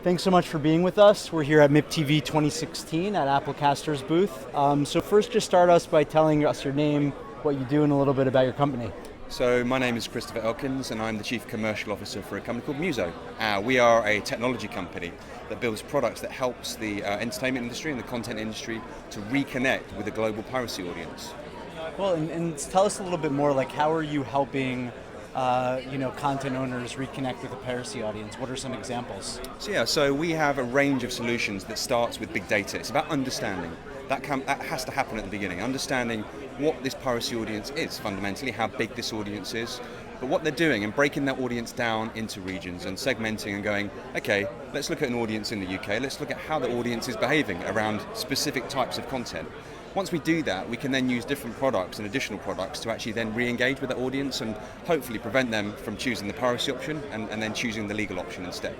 Thanks so much for being with us. We're here at MIPTV 2016 at Applecaster's booth. So first, just start us by telling us your name, what you do, and a little bit about your company. So my name is Christopher Elkins and I'm the Chief Commercial Officer for a company called Muso. We are a technology company that builds products that helps the entertainment industry and the content industry to reconnect with a global piracy audience. Well, and tell us a little bit more, like how are you helping content owners reconnect with the piracy audience? What are some examples? So we have a range of solutions that starts with big data. It's about understanding. That has to happen at the beginning, understanding what this piracy audience is fundamentally, how big this audience is, but what they're doing and breaking that audience down into regions and segmenting and going, okay, let's look at an audience in the UK, let's look at how the audience is behaving around specific types of content. Once we do that, we can then use different products and additional products to actually then re-engage with that audience and hopefully prevent them from choosing the piracy option and then choosing the legal option instead.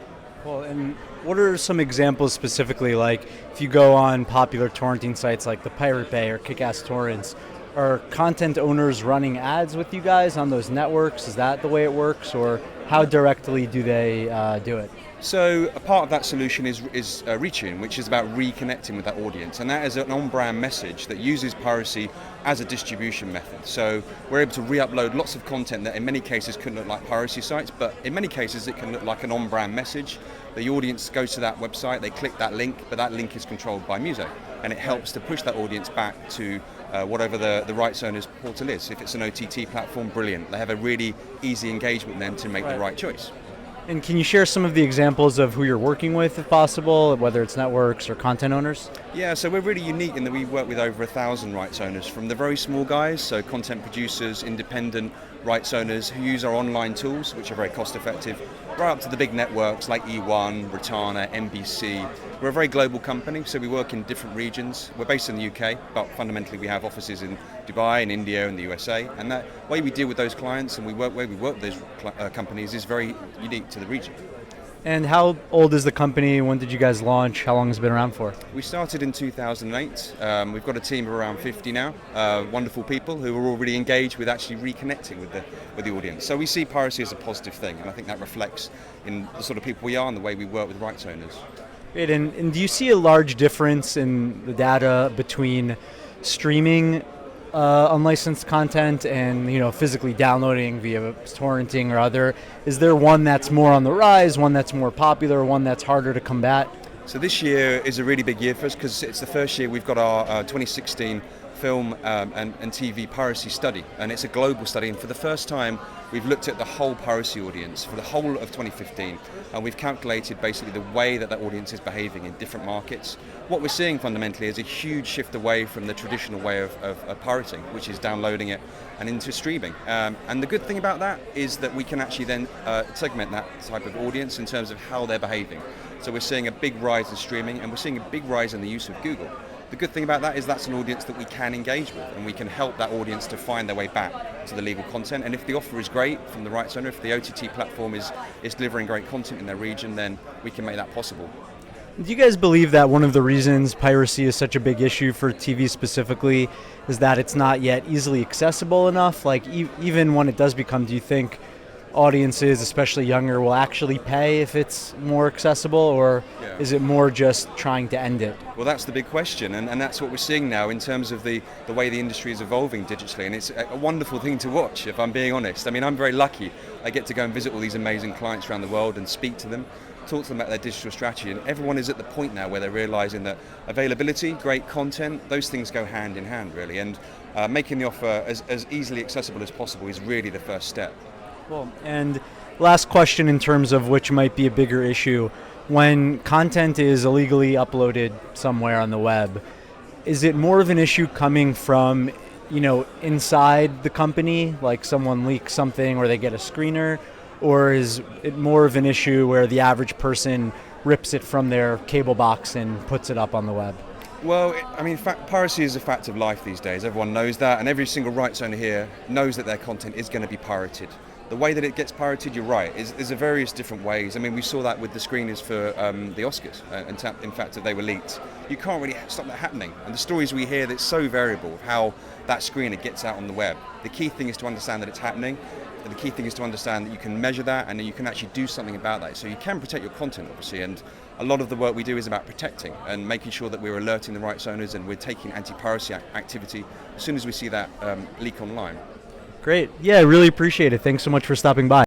Well, and what are some examples specifically, like if you go on popular torrenting sites like the Pirate Bay or Kick-Ass Torrents, are content owners running ads with you guys on those networks? Is that the way it works, or how directly do they do it? So a part of that solution is Retune, which is about reconnecting with that audience, and that is an on-brand message that uses piracy as a distribution method. So we're able to re-upload lots of content that in many cases couldn't look like piracy sites, but in many cases it can look like an on-brand message. The audience goes to that website, they click that link, but that link is controlled by Muso, and it helps to push that audience back to whatever the rights owner's portal is. If it's an OTT platform, brilliant. They have a really easy engagement then to make the right choice. And can you share some of the examples of who you're working with, if possible, whether it's networks or content owners? Yeah, so we're really unique in that we work with over 1,000 rights owners, from the very small guys, so content producers, independent rights owners who use our online tools, which are very cost effective, right up to the big networks like E1, Rotana, NBC. We're a very global company, so we work in different regions. We're based in the UK, but fundamentally we have offices in Dubai, in India, and the USA. And that way we deal with those clients and where we work with those companies is very unique to the region. And how old is the company? When did you guys launch? How long has it been around for? We started in 2008. We've got a team of around 50 now, wonderful people who are all really engaged with actually reconnecting with the audience. So we see piracy as a positive thing, and I think that reflects in the sort of people we are and the way we work with rights owners. Great, and do you see a large difference in the data between streaming unlicensed content and physically downloading via torrenting or other? Is there one that's more on the rise, one that's more popular, one that's harder to combat? So this year is a really big year for us because it's the first year we've got our 2016 film and TV piracy study, and it's a global study, and for the first time we've looked at the whole piracy audience for the whole of 2015, and we've calculated basically the way that audience is behaving in different markets. What we're seeing fundamentally is a huge shift away from the traditional way of pirating, which is downloading it and into streaming. And the good thing about that is that we can actually then segment that type of audience in terms of how they're behaving. So we're seeing a big rise in streaming, and we're seeing a big rise in the use of Google. The good thing about that is that's an audience that we can engage with, and we can help that audience to find their way back to the legal content. And if the offer is great from the rights owner, if the OTT platform is delivering great content in their region, then we can make that possible. Do you guys believe that one of the reasons piracy is such a big issue for TV specifically is that it's not yet easily accessible enough? Like even when it does become, do you think audiences, especially younger, will actually pay if it's more accessible, or is it more just trying to end it? Well, that's the big question, and that's what we're seeing now in terms of the way the industry is evolving digitally, and it's a wonderful thing to watch, if I'm being honest. I mean, I'm very lucky. I get to go and visit all these amazing clients around the world and speak to them, talk to them about their digital strategy, and everyone is at the point now where they're realizing that availability, great content, those things go hand in hand, really, and making the offer as easily accessible as possible is really the first step. Cool. And last question in terms of which might be a bigger issue. When content is illegally uploaded somewhere on the web, is it more of an issue coming from, inside the company, like someone leaks something or they get a screener, or is it more of an issue where the average person rips it from their cable box and puts it up on the web? Well, I mean, piracy is a fact of life these days. Everyone knows that, and every single rights owner here knows that their content is going to be pirated. The way that it gets pirated, you're right, is various different ways. I mean, we saw that with the screeners for the Oscars, in fact, that they were leaked. You can't really stop that happening. And the stories we hear, that's so variable, how that screener gets out on the web. The key thing is to understand that it's happening. the key thing is to understand that you can measure that and then you can actually do something about that. So you can protect your content, obviously, and a lot of the work we do is about protecting and making sure that we're alerting the rights owners and we're taking anti-piracy activity as soon as we see that leak online. Great. Yeah, I really appreciate it. Thanks so much for stopping by.